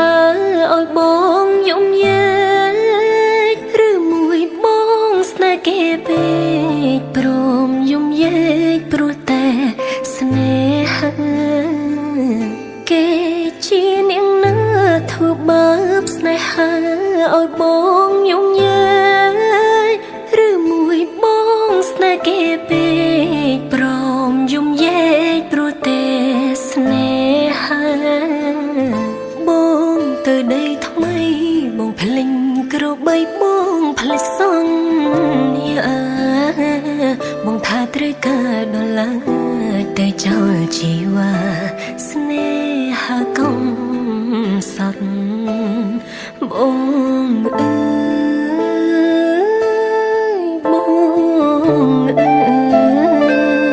ើឲ្យបងយំញែកឬមួយបងស្នេហ៍គេពេកព្រមយំញែកព្រោះតែស្នេហាគេជានាងណាធ្វើបាបស្នេហាឲ្យបងយំញែកឬមួយបងស្នេហ៍គេពេកព្រមយំញែកព្រោះតែស្នេហាបងទៅដីថ្មីបងភ្លេងក្របីបងភ្លេចសន្យាបងថាត្រូវការដល់ឡើយតែចោលជីវ៉ាស្នេហាកុំសត់បងអើយបងអើ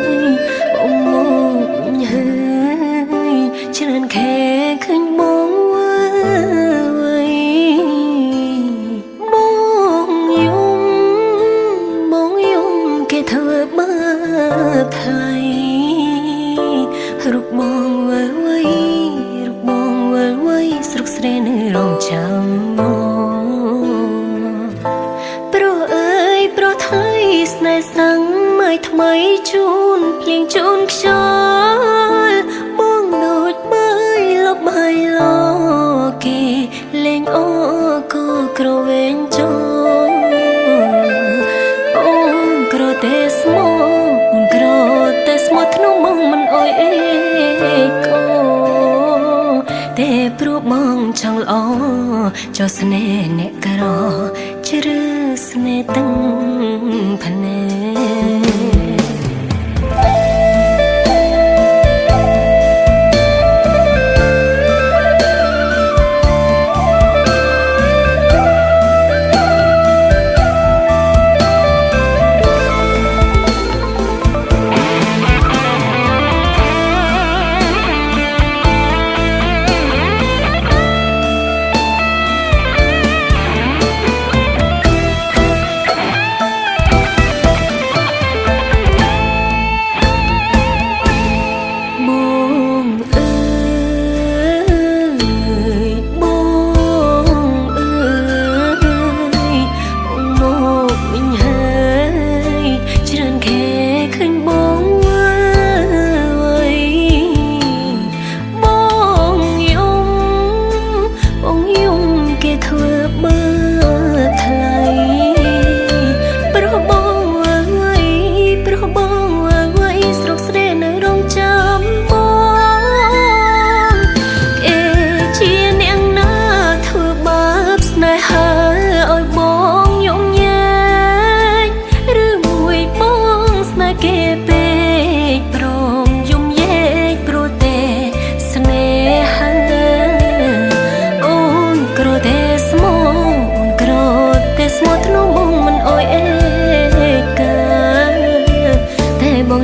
យបងមកហើយច្រើនខែឃើញបងគេធ្វើបាបថ្លៃរូបបងវិលវៃរូបបងវិលវៃស្រុកស្រែនៅរងចាំមកព្រោះអើយព្រោះថ្លៃស្នេហ៍សាំងមើលថ្មីជូនភ្លៀងជូនខ្យល់បងដូចបើយលបហើយឡគេលេងអូក៏ក្រវែងចូលតែស្មោក្រតែស្មោធ្នមងមិនអើយអេកូតែព្រោះបងចង់ល្អចោះស្នេហ៍អ្នកក្រជ្រើស្នេហ៍ទាំងភ្នែក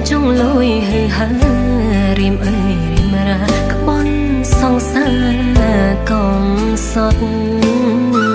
ចង់លួយហើយហើរៀមអើយរៀមរាក្បន់សង្សារកំសត់